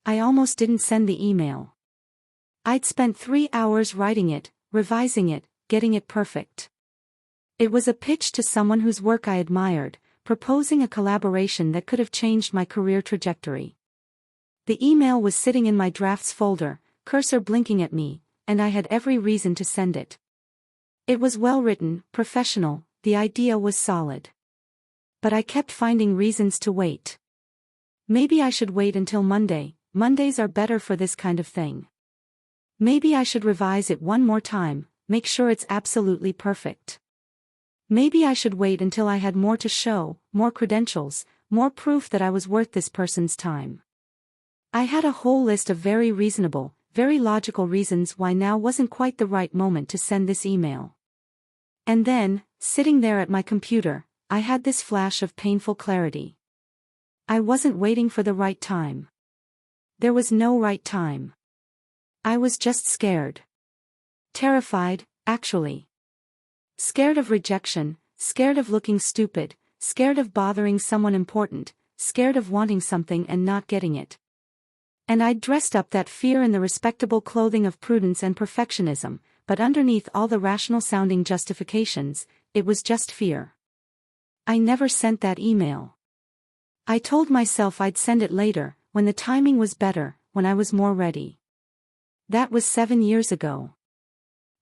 I almost didn't send the email. I'd spent 3 hours writing it, revising it, getting it perfect. It was a pitch to someone whose work I admired, proposing a collaboration that could have changed my career trajectory. The email was sitting in my drafts folder, cursor blinking at me, and I had every reason to send it. It was well written, professional, the idea was solid. But I kept finding reasons to wait. Maybe I should wait until Monday. Mondays are better for this kind of thing. Maybe I should revise it one more time, make sure it's absolutely perfect. Maybe I should wait until I had more to show, more credentials, more proof that I was worth this person's time. I had a whole list of very reasonable, very logical reasons why now wasn't quite the right moment to send this email. And then, sitting there at my computer, I had this flash of painful clarity. I wasn't waiting for the right time. There was no right time. I was just scared. Terrified, actually. Scared of rejection, scared of looking stupid, scared of bothering someone important, scared of wanting something and not getting it. And I'd dressed up that fear in the respectable clothing of prudence and perfectionism, but underneath all the rational-sounding justifications, it was just fear. I never sent that email. I told myself I'd send it later, when the timing was better, when I was more ready. That was 7 years ago.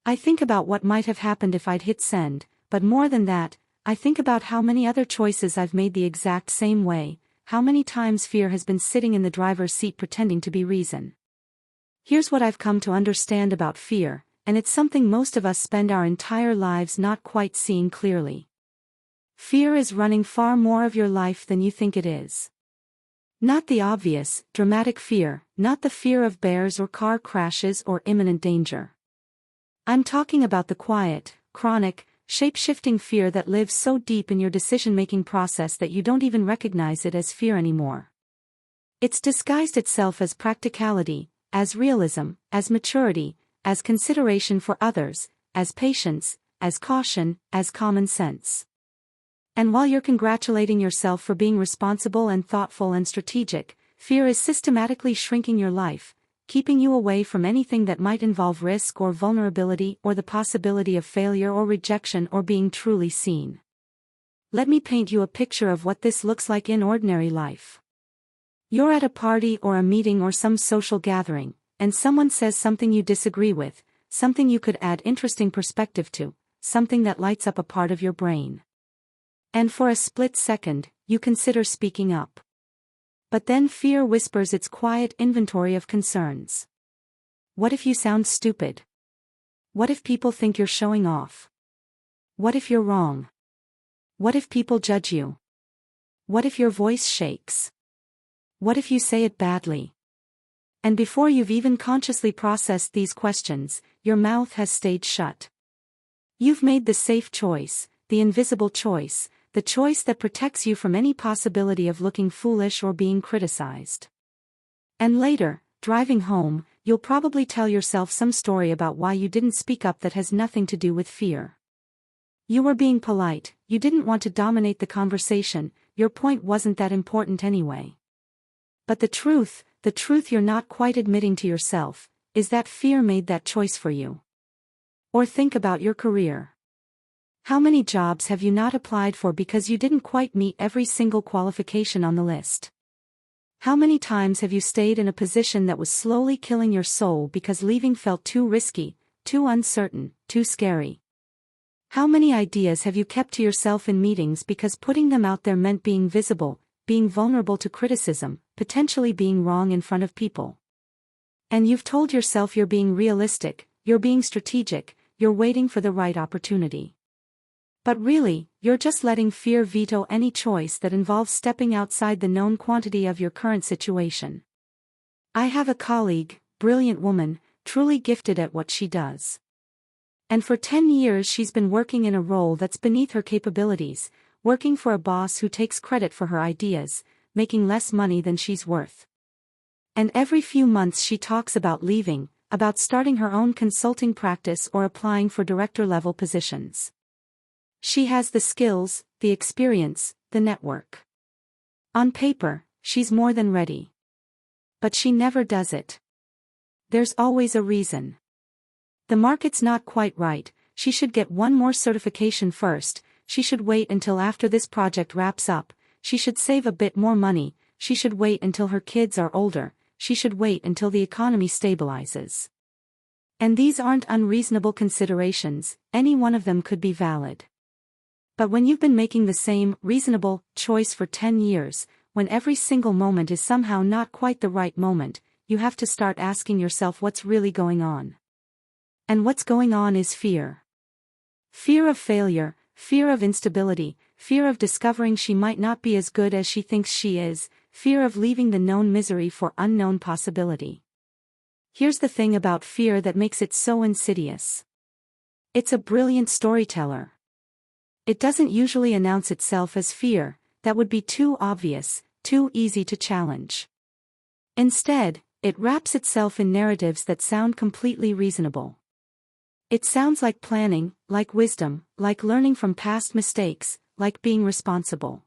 I think about what might have happened if I'd hit send, but more than that, I think about how many other choices I've made the exact same way, how many times fear has been sitting in the driver's seat pretending to be reason. Here's what I've come to understand about fear, and it's something most of us spend our entire lives not quite seeing clearly. Fear is running far more of your life than you think it is. Not the obvious, dramatic fear, not the fear of bears or car crashes or imminent danger. I'm talking about the quiet, chronic, shape-shifting fear that lives so deep in your decision-making process that you don't even recognize it as fear anymore. It's disguised itself as practicality, as realism, as maturity, as consideration for others, as patience, as caution, as common sense. And while you're congratulating yourself for being responsible and thoughtful and strategic, fear is systematically shrinking your life, keeping you away from anything that might involve risk or vulnerability or the possibility of failure or rejection or being truly seen. Let me paint you a picture of what this looks like in ordinary life. You're at a party or a meeting or some social gathering, and someone says something you disagree with, something you could add interesting perspective to, something that lights up a part of your brain. And for a split second, you consider speaking up. But then fear whispers its quiet inventory of concerns. What if you sound stupid? What if people think you're showing off? What if you're wrong? What if people judge you? What if your voice shakes? What if you say it badly? And before you've even consciously processed these questions, your mouth has stayed shut. You've made the safe choice, the invisible choice, the choice that protects you from any possibility of looking foolish or being criticized. And later, driving home, you'll probably tell yourself some story about why you didn't speak up that has nothing to do with fear. You were being polite, you didn't want to dominate the conversation, your point wasn't that important anyway. But the truth you're not quite admitting to yourself, is that fear made that choice for you. Or think about your career. How many jobs have you not applied for because you didn't quite meet every single qualification on the list? How many times have you stayed in a position that was slowly killing your soul because leaving felt too risky, too uncertain, too scary? How many ideas have you kept to yourself in meetings because putting them out there meant being visible, being vulnerable to criticism, potentially being wrong in front of people? And you've told yourself you're being realistic, you're being strategic, you're waiting for the right opportunity. But really, you're just letting fear veto any choice that involves stepping outside the known quantity of your current situation. I have a colleague, brilliant woman, truly gifted at what she does. And for 10 years she's been working in a role that's beneath her capabilities, working for a boss who takes credit for her ideas, making less money than she's worth. And every few months she talks about leaving, about starting her own consulting practice or applying for director-level positions. She has the skills, the experience, the network. On paper, she's more than ready. but she never does it. There's always a reason. The market's not quite right, she should get one more certification first, she should wait until after this project wraps up, she should save a bit more money, she should wait until her kids are older, she should wait until the economy stabilizes. And these aren't unreasonable considerations, any one of them could be valid. But when you've been making the same, reasonable, choice for 10 years, when every single moment is somehow not quite the right moment, you have to start asking yourself what's really going on. And what's going on is fear. Fear of failure, fear of instability, fear of discovering she might not be as good as she thinks she is, fear of leaving the known misery for unknown possibility. Here's the thing about fear that makes it so insidious. It's a brilliant storyteller. It doesn't usually announce itself as fear, that would be too obvious, too easy to challenge. Instead, it wraps itself in narratives that sound completely reasonable. It sounds like planning, like wisdom, like learning from past mistakes, like being responsible.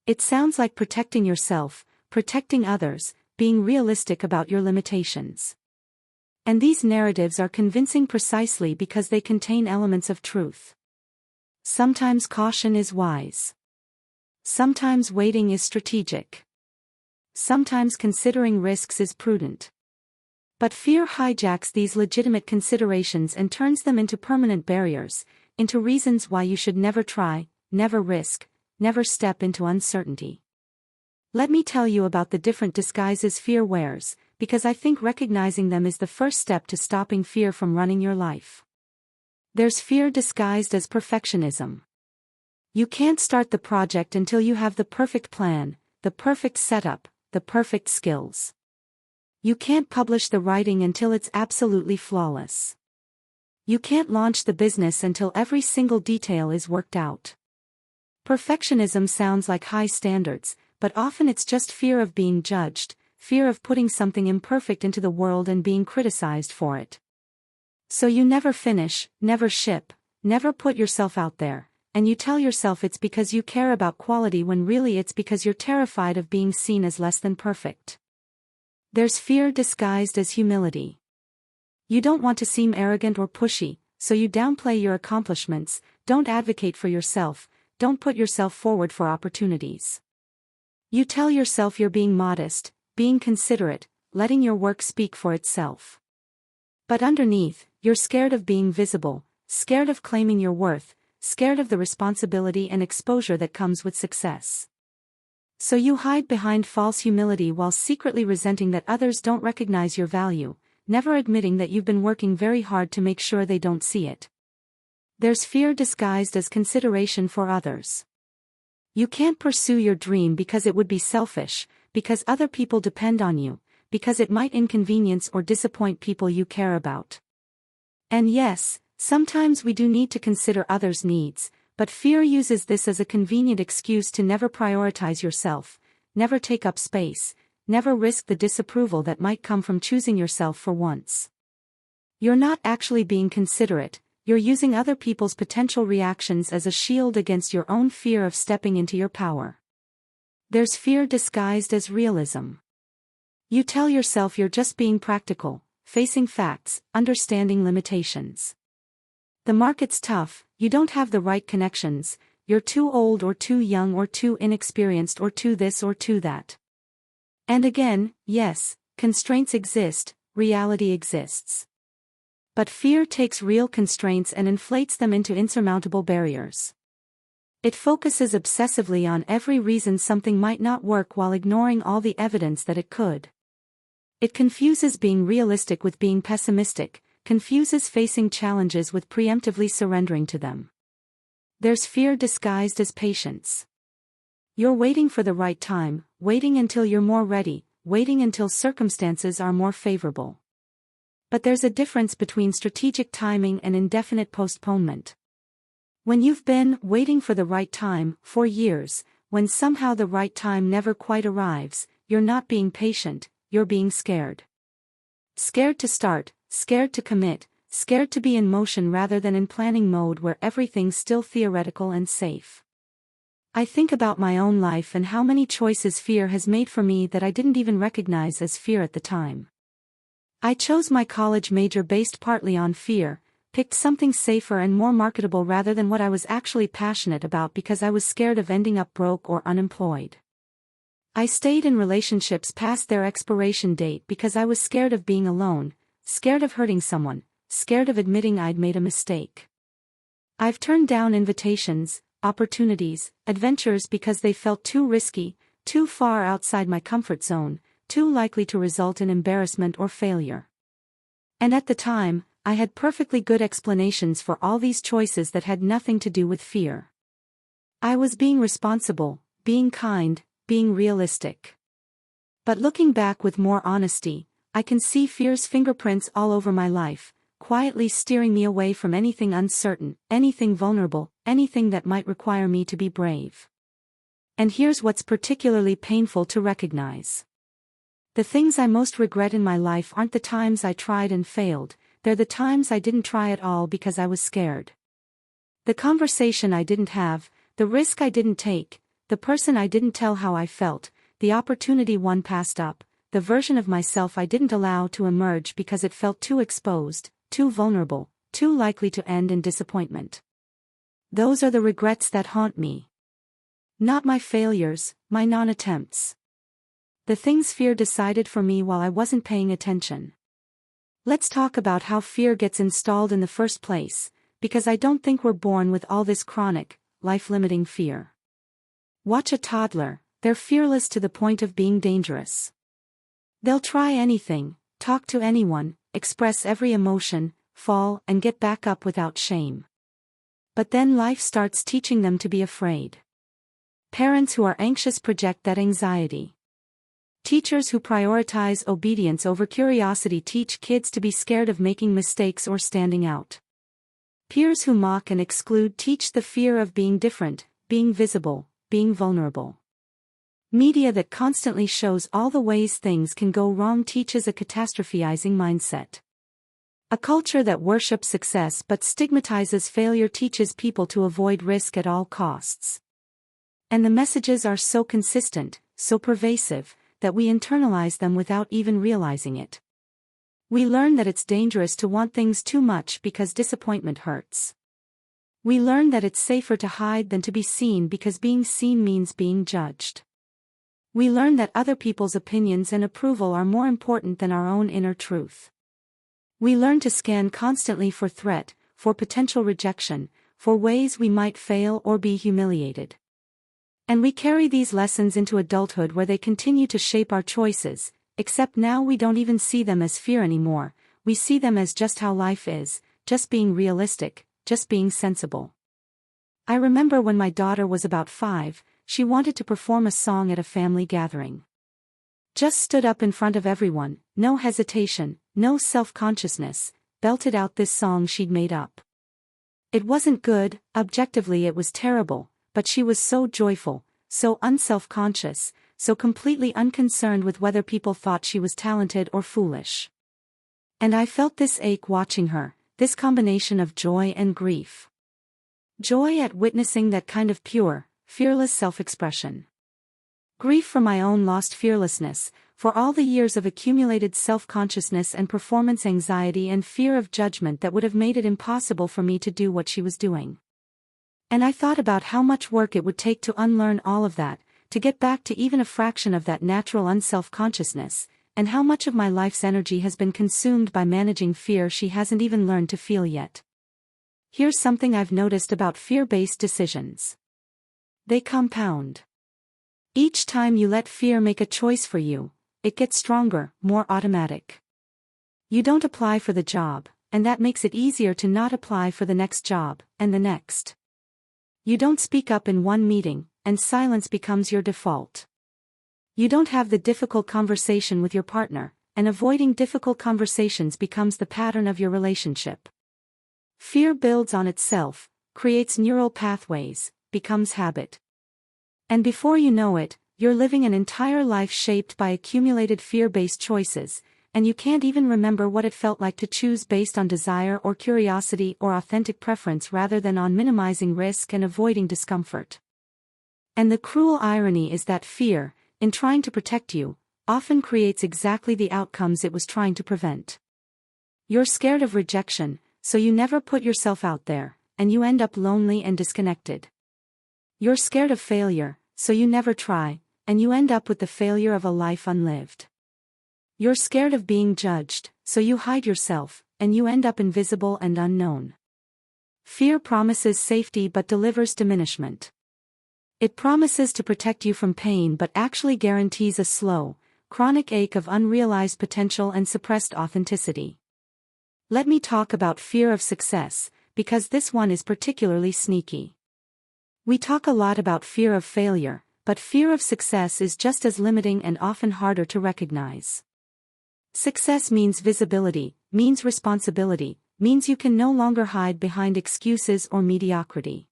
It sounds like protecting yourself, protecting others, being realistic about your limitations. And these narratives are convincing precisely because they contain elements of truth. Sometimes caution is wise. Sometimes waiting is strategic. Sometimes considering risks is prudent. But fear hijacks these legitimate considerations and turns them into permanent barriers, into reasons why you should never try, never risk, never step into uncertainty. Let me tell you about the different disguises fear wears, because I think recognizing them is the first step to stopping fear from running your life. There's fear disguised as perfectionism. You can't start the project until you have the perfect plan, the perfect setup, the perfect skills. You can't publish the writing until it's absolutely flawless. You can't launch the business until every single detail is worked out. Perfectionism sounds like high standards, but often it's just fear of being judged, fear of putting something imperfect into the world and being criticized for it. So you never finish, never ship, never put yourself out there, and you tell yourself it's because you care about quality when really it's because you're terrified of being seen as less than perfect. There's fear disguised as humility. You don't want to seem arrogant or pushy, so you downplay your accomplishments, don't advocate for yourself, don't put yourself forward for opportunities. You tell yourself you're being modest, being considerate, letting your work speak for itself. But underneath, you're scared of being visible, scared of claiming your worth, scared of the responsibility and exposure that comes with success. So you hide behind false humility while secretly resenting that others don't recognize your value, never admitting that you've been working very hard to make sure they don't see it. There's fear disguised as consideration for others. You can't pursue your dream because it would be selfish, because other people depend on you, because it might inconvenience or disappoint people you care about. And yes, sometimes we do need to consider others' needs, but fear uses this as a convenient excuse to never prioritize yourself, never take up space, never risk the disapproval that might come from choosing yourself for once. You're not actually being considerate, you're using other people's potential reactions as a shield against your own fear of stepping into your power. There's fear disguised as realism. You tell yourself you're just being practical, facing facts, understanding limitations. The market's tough, you don't have the right connections, you're too old or too young or too inexperienced or too this or too that. And again, yes, constraints exist, reality exists. But fear takes real constraints and inflates them into insurmountable barriers. It focuses obsessively on every reason something might not work while ignoring all the evidence that it could. It confuses being realistic with being pessimistic, confuses facing challenges with preemptively surrendering to them. There's fear disguised as patience. You're waiting for the right time, waiting until you're more ready, waiting until circumstances are more favorable. But there's a difference between strategic timing and indefinite postponement. When you've been waiting for the right time for years, when somehow the right time never quite arrives, you're not being patient, you're being scared. Scared to start, scared to commit, scared to be in motion rather than in planning mode where everything's still theoretical and safe. I think about my own life and how many choices fear has made for me that I didn't even recognize as fear at the time. I chose my college major based partly on fear, picked something safer and more marketable rather than what I was actually passionate about because I was scared of ending up broke or unemployed. I stayed in relationships past their expiration date because I was scared of being alone, scared of hurting someone, scared of admitting I'd made a mistake. I've turned down invitations, opportunities, adventures because they felt too risky, too far outside my comfort zone, too likely to result in embarrassment or failure. And at the time, I had perfectly good explanations for all these choices that had nothing to do with fear. I was being responsible, being kind, being realistic. But looking back with more honesty, I can see fear's fingerprints all over my life, quietly steering me away from anything uncertain, anything vulnerable, anything that might require me to be brave. And here's what's particularly painful to recognize. The things I most regret in my life aren't the times I tried and failed, they're the times I didn't try at all because I was scared. The conversation I didn't have, the risk I didn't take, the person I didn't tell how I felt, the opportunity one passed up, the version of myself I didn't allow to emerge because it felt too exposed, too vulnerable, too likely to end in disappointment. Those are the regrets that haunt me. Not my failures, my non-attempts. The things fear decided for me while I wasn't paying attention. Let's talk about how fear gets installed in the first place, because I don't think we're born with all this chronic, life-limiting fear. Watch a toddler, they're fearless to the point of being dangerous. They'll try anything, talk to anyone, express every emotion, fall and get back up without shame. But then life starts teaching them to be afraid. Parents who are anxious project that anxiety. Teachers who prioritize obedience over curiosity teach kids to be scared of making mistakes or standing out. Peers who mock and exclude teach the fear of being different, being visible, being vulnerable. Media that constantly shows all the ways things can go wrong teaches a catastrophizing mindset. A culture that worships success but stigmatizes failure teaches people to avoid risk at all costs. And the messages are so consistent, so pervasive, that we internalize them without even realizing it. We learn that it's dangerous to want things too much because disappointment hurts. We learn that it's safer to hide than to be seen because being seen means being judged. We learn that other people's opinions and approval are more important than our own inner truth. We learn to scan constantly for threat, for potential rejection, for ways we might fail or be humiliated. And we carry these lessons into adulthood where they continue to shape our choices, except now we don't even see them as fear anymore, we see them as just how life is, just being realistic, just being sensible. I remember when my daughter was about 5, she wanted to perform a song at a family gathering. Just stood up in front of everyone, no hesitation, no self-consciousness, belted out this song she'd made up. It wasn't good, objectively it was terrible, but she was so joyful, so unself-conscious, so completely unconcerned with whether people thought she was talented or foolish. And I felt this ache watching her, this combination of joy and grief. Joy at witnessing that kind of pure, fearless self-expression. Grief for my own lost fearlessness, for all the years of accumulated self-consciousness and performance anxiety and fear of judgment that would have made it impossible for me to do what she was doing. And I thought about how much work it would take to unlearn all of that, to get back to even a fraction of that natural unself-consciousness, and how much of my life's energy has been consumed by managing fear she hasn't even learned to feel yet. Here's something I've noticed about fear-based decisions. They compound. Each time you let fear make a choice for you, it gets stronger, more automatic. You don't apply for the job, and that makes it easier to not apply for the next job, and the next. You don't speak up in one meeting, and silence becomes your default. You don't have the difficult conversation with your partner, and avoiding difficult conversations becomes the pattern of your relationship. Fear builds on itself, creates neural pathways, becomes habit. And before you know it, you're living an entire life shaped by accumulated fear-based choices, and you can't even remember what it felt like to choose based on desire or curiosity or authentic preference rather than on minimizing risk and avoiding discomfort. And the cruel irony is that fear, in trying to protect you, often creates exactly the outcomes it was trying to prevent. You're scared of rejection, so you never put yourself out there, and you end up lonely and disconnected. You're scared of failure, so you never try, and you end up with the failure of a life unlived. You're scared of being judged, so you hide yourself, and you end up invisible and unknown. Fear promises safety but delivers diminishment. It promises to protect you from pain but actually guarantees a slow, chronic ache of unrealized potential and suppressed authenticity. Let me talk about fear of success, because this one is particularly sneaky. We talk a lot about fear of failure, but fear of success is just as limiting and often harder to recognize. Success means visibility, means responsibility, means you can no longer hide behind excuses or mediocrity.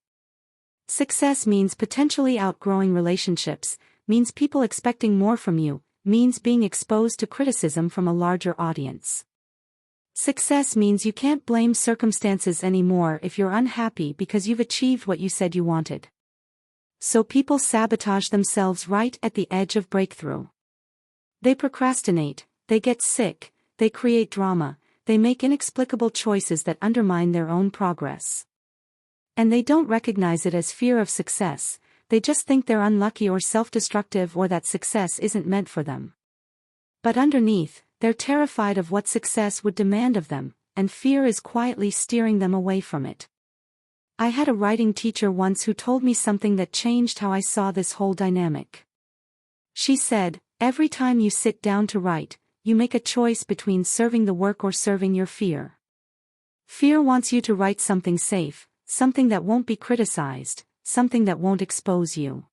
Success means potentially outgrowing relationships, means people expecting more from you, means being exposed to criticism from a larger audience. Success means you can't blame circumstances anymore if you're unhappy because you've achieved what you said you wanted. So people sabotage themselves right at the edge of breakthrough. They procrastinate, they get sick, they create drama, they make inexplicable choices that undermine their own progress. And they don't recognize it as fear of success, they just think they're unlucky or self-destructive or that success isn't meant for them. But underneath, they're terrified of what success would demand of them, and fear is quietly steering them away from it. I had a writing teacher once who told me something that changed how I saw this whole dynamic. She said, "Every time you sit down to write, you make a choice between serving the work or serving your fear. Fear wants you to write something safe, something that won't be criticized, something that won't expose you.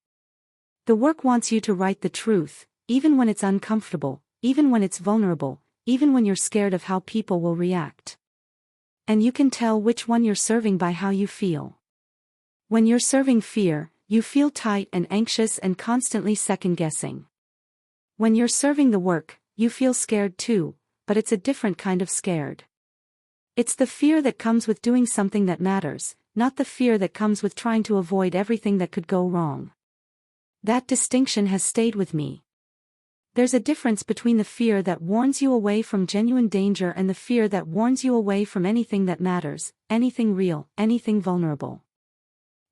The work wants you to write the truth, even when it's uncomfortable, even when it's vulnerable, even when you're scared of how people will react. And you can tell which one you're serving by how you feel. When you're serving fear, you feel tight and anxious and constantly second-guessing. When you're serving the work, you feel scared too, but it's a different kind of scared. It's the fear that comes with doing something that matters, not the fear that comes with trying to avoid everything that could go wrong. That distinction has stayed with me. There's a difference between the fear that warns you away from genuine danger and the fear that warns you away from anything that matters, anything real, anything vulnerable.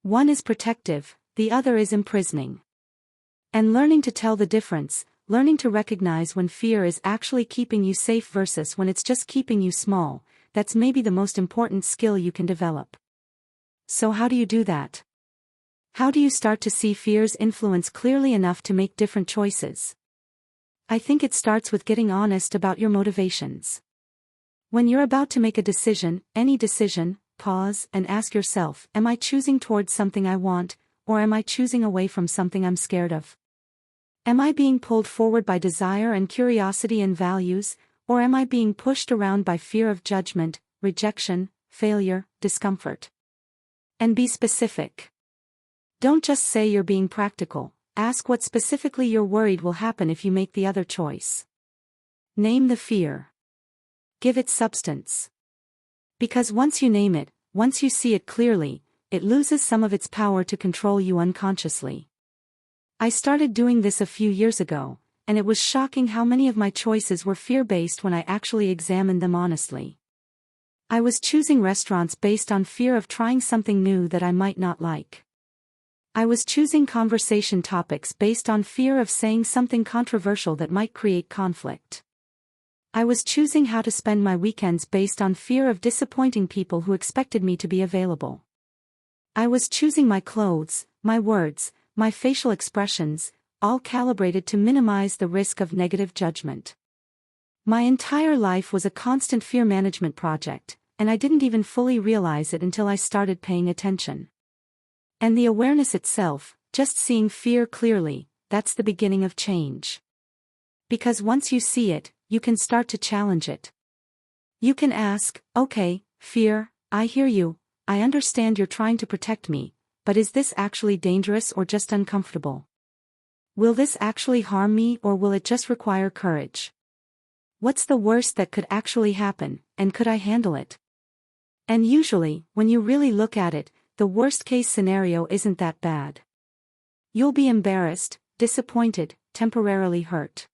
One is protective, the other is imprisoning. And learning to tell the difference, learning to recognize when fear is actually keeping you safe versus when it's just keeping you small, that's maybe the most important skill you can develop. So how do you do that? How do you start to see fear's influence clearly enough to make different choices? I think it starts with getting honest about your motivations. When you're about to make a decision, any decision, pause and ask yourself, am I choosing towards something I want, or am I choosing away from something I'm scared of? Am I being pulled forward by desire and curiosity and values, or am I being pushed around by fear of judgment, rejection, failure, discomfort? And be specific. Don't just say you're being practical. Ask what specifically you're worried will happen if you make the other choice. Name the fear. Give it substance. Because once you name it, once you see it clearly, it loses some of its power to control you unconsciously. I started doing this a few years ago, and it was shocking how many of my choices were fear-based when I actually examined them honestly. I was choosing restaurants based on fear of trying something new that I might not like. I was choosing conversation topics based on fear of saying something controversial that might create conflict. I was choosing how to spend my weekends based on fear of disappointing people who expected me to be available. I was choosing my clothes, my words, my facial expressions, all calibrated to minimize the risk of negative judgment. My entire life was a constant fear management project, and I didn't even fully realize it until I started paying attention. And the awareness itself, just seeing fear clearly, that's the beginning of change. Because once you see it, you can start to challenge it. You can ask, okay, fear, I hear you, I understand you're trying to protect me, but is this actually dangerous or just uncomfortable? Will this actually harm me or will it just require courage? What's the worst that could actually happen, and could I handle it? And usually, when you really look at it, the worst-case scenario isn't that bad. You'll be embarrassed, disappointed, temporarily hurt.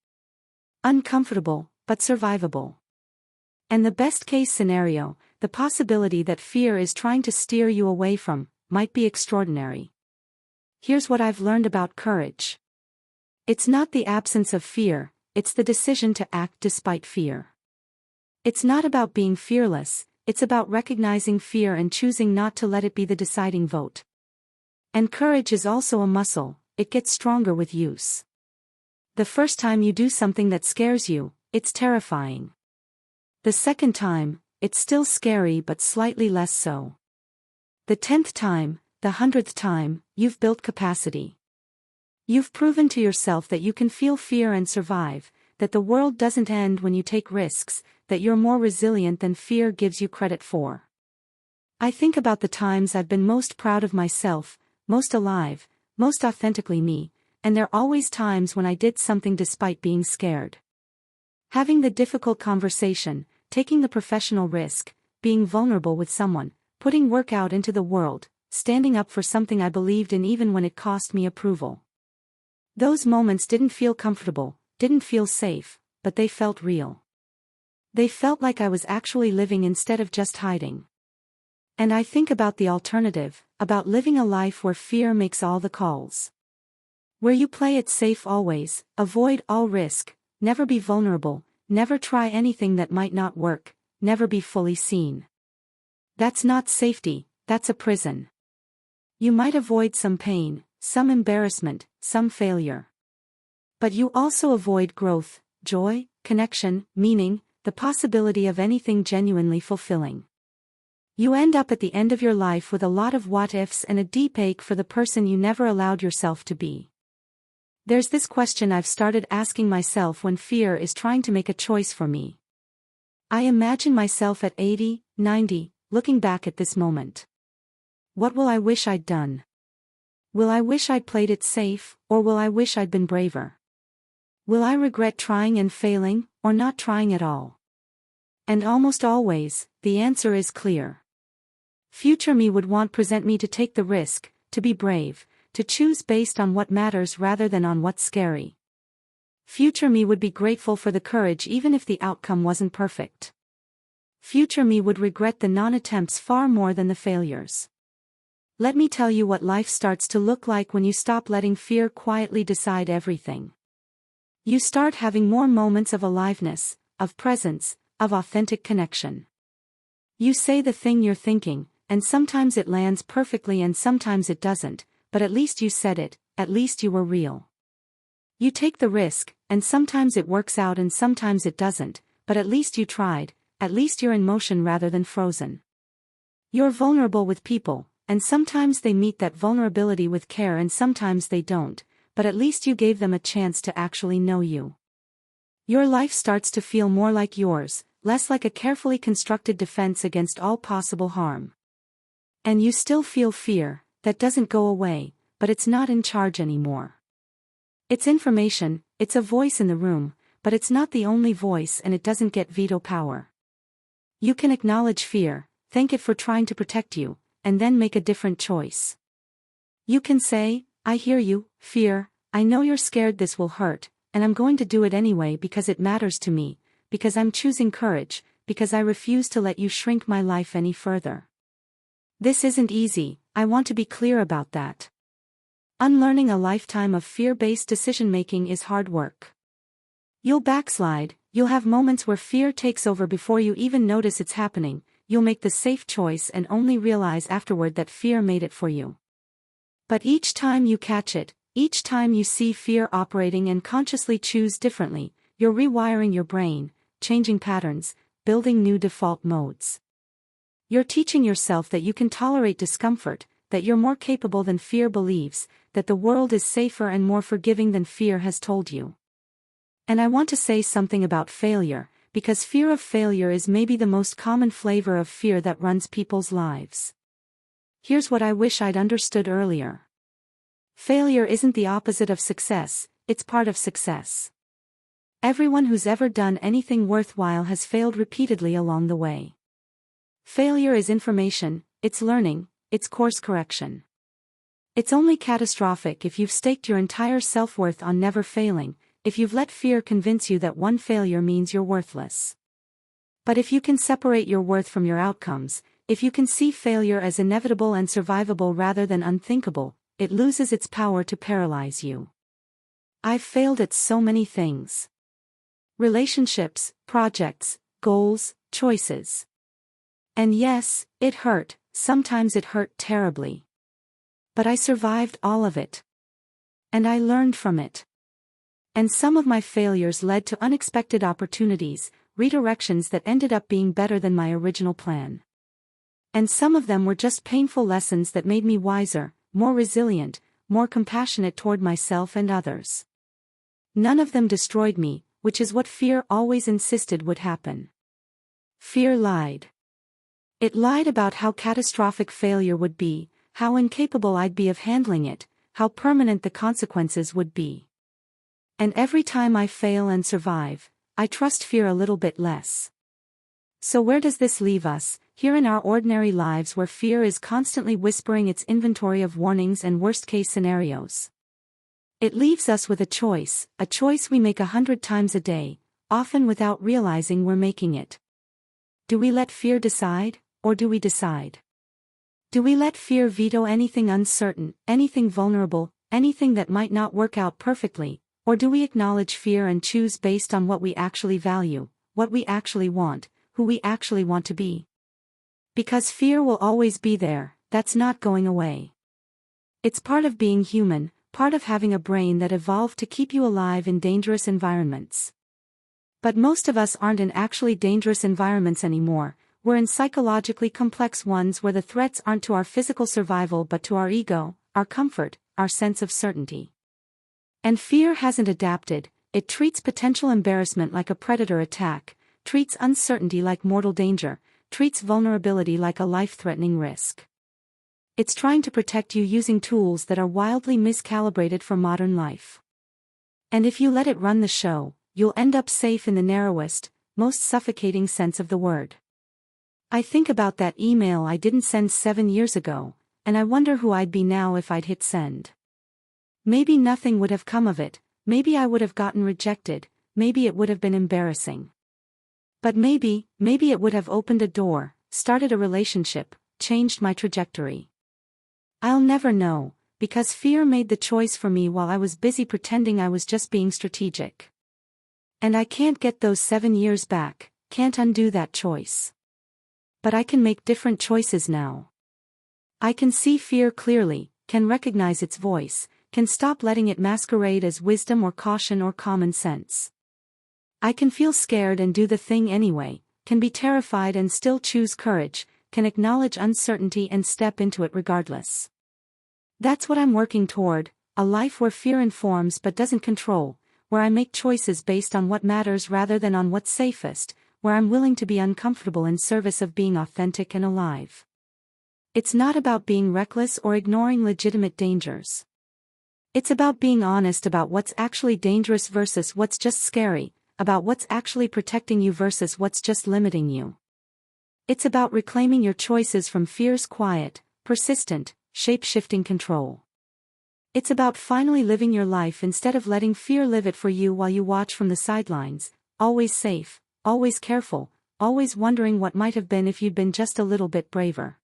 Uncomfortable, but survivable. And the best-case scenario, the possibility that fear is trying to steer you away from, might be extraordinary. Here's what I've learned about courage. It's not the absence of fear, it's the decision to act despite fear. It's not about being fearless, it's about recognizing fear and choosing not to let it be the deciding vote. And courage is also a muscle, it gets stronger with use. The first time you do something that scares you, it's terrifying. The second time, it's still scary but slightly less so. The 10th time, the 100th time, you've built capacity. You've proven to yourself that you can feel fear and survive, that the world doesn't end when you take risks, that you're more resilient than fear gives you credit for. I think about the times I've been most proud of myself, most alive, most authentically me, and there are always times when I did something despite being scared. Having the difficult conversation, taking the professional risk, being vulnerable with someone, putting work out into the world, standing up for something I believed in even when it cost me approval. Those moments didn't feel comfortable, didn't feel safe, but they felt real. They felt like I was actually living instead of just hiding. And I think about the alternative, about living a life where fear makes all the calls. Where you play it safe always, avoid all risk, never be vulnerable, never try anything that might not work, never be fully seen. That's not safety, that's a prison. You might avoid some pain, some embarrassment, some failure. But you also avoid growth, joy, connection, meaning, the possibility of anything genuinely fulfilling. You end up at the end of your life with a lot of what-ifs and a deep ache for the person you never allowed yourself to be. There's this question I've started asking myself when fear is trying to make a choice for me. I imagine myself at 80, 90, looking back at this moment. What will I wish I'd done? Will I wish I'd played it safe, or will I wish I'd been braver? Will I regret trying and failing, or not trying at all? And almost always, the answer is clear. Future me would present me to take the risk, to be brave, to choose based on what matters rather than on what's scary. Future me would be grateful for the courage even if the outcome wasn't perfect. Future me would regret the non-attempts far more than the failures. Let me tell you what life starts to look like when you stop letting fear quietly decide everything. You start having more moments of aliveness, of presence, of authentic connection. You say the thing you're thinking, and sometimes it lands perfectly and sometimes it doesn't, but at least you said it, at least you were real. You take the risk, and sometimes it works out and sometimes it doesn't, but at least you tried, at least you're in motion rather than frozen. You're vulnerable with people, and sometimes they meet that vulnerability with care and sometimes they don't, but at least you gave them a chance to actually know you. Your life starts to feel more like yours, less like a carefully constructed defense against all possible harm. And you still feel fear, that doesn't go away, but it's not in charge anymore. It's information, it's a voice in the room, but it's not the only voice and it doesn't get veto power. You can acknowledge fear, thank it for trying to protect you, and then make a different choice. You can say, I hear you, fear, I know you're scared this will hurt, and I'm going to do it anyway because it matters to me, because I'm choosing courage, because I refuse to let you shrink my life any further. This isn't easy, I want to be clear about that. Unlearning a lifetime of fear-based decision-making is hard work. You'll backslide, you'll have moments where fear takes over before you even notice it's happening, you'll make the safe choice and only realize afterward that fear made it for you. But each time you catch it, each time you see fear operating and consciously choose differently, you're rewiring your brain, changing patterns, building new default modes. You're teaching yourself that you can tolerate discomfort, that you're more capable than fear believes, that the world is safer and more forgiving than fear has told you. And I want to say something about failure, because fear of failure is maybe the most common flavor of fear that runs people's lives. Here's what I wish I'd understood earlier. Failure isn't the opposite of success, it's part of success. Everyone who's ever done anything worthwhile has failed repeatedly along the way. Failure is information, it's learning, it's course correction. It's only catastrophic if you've staked your entire self-worth on never failing, if you've let fear convince you that one failure means you're worthless. But if you can separate your worth from your outcomes, if you can see failure as inevitable and survivable rather than unthinkable, it loses its power to paralyze you. I've failed at so many things. Relationships, projects, goals, choices. And yes, it hurt, sometimes it hurt terribly. But I survived all of it. And I learned from it. And some of my failures led to unexpected opportunities, redirections that ended up being better than my original plan. And some of them were just painful lessons that made me wiser, more resilient, more compassionate toward myself and others. None of them destroyed me, which is what fear always insisted would happen. Fear lied. It lied about how catastrophic failure would be, how incapable I'd be of handling it, how permanent the consequences would be. And every time I fail and survive, I trust fear a little bit less. So where does this leave us, here in our ordinary lives where fear is constantly whispering its inventory of warnings and worst-case scenarios? It leaves us with a choice we make 100 times a day, often without realizing we're making it. Do we let fear decide, or do we decide? Do we let fear veto anything uncertain, anything vulnerable, anything that might not work out perfectly, or do we acknowledge fear and choose based on what we actually value, what we actually want, who we actually want to be? Because fear will always be there, that's not going away. It's part of being human, part of having a brain that evolved to keep you alive in dangerous environments. But most of us aren't in actually dangerous environments anymore, we're in psychologically complex ones where the threats aren't to our physical survival but to our ego, our comfort, our sense of certainty. And fear hasn't adapted, it treats potential embarrassment like a predator attack, treats uncertainty like mortal danger, treats vulnerability like a life-threatening risk. It's trying to protect you using tools that are wildly miscalibrated for modern life. And if you let it run the show, you'll end up safe in the narrowest, most suffocating sense of the word. I think about that email I didn't send 7 years ago, and I wonder who I'd be now if I'd hit send. Maybe nothing would have come of it, maybe I would have gotten rejected, maybe it would have been embarrassing. But maybe it would have opened a door, started a relationship, changed my trajectory. I'll never know, because fear made the choice for me while I was busy pretending I was just being strategic. And I can't get those 7 years back, can't undo that choice. But I can make different choices now. I can see fear clearly, can recognize its voice, can stop letting it masquerade as wisdom or caution or common sense. I can feel scared and do the thing anyway, can be terrified and still choose courage, can acknowledge uncertainty and step into it regardless. That's what I'm working toward, a life where fear informs but doesn't control, where I make choices based on what matters rather than on what's safest, where I'm willing to be uncomfortable in service of being authentic and alive. It's not about being reckless or ignoring legitimate dangers. It's about being honest about what's actually dangerous versus what's just scary, about what's actually protecting you versus what's just limiting you. It's about reclaiming your choices from fear's quiet, persistent, shape-shifting control. It's about finally living your life instead of letting fear live it for you while you watch from the sidelines, always safe, always careful, always wondering what might have been if you'd been just a little bit braver.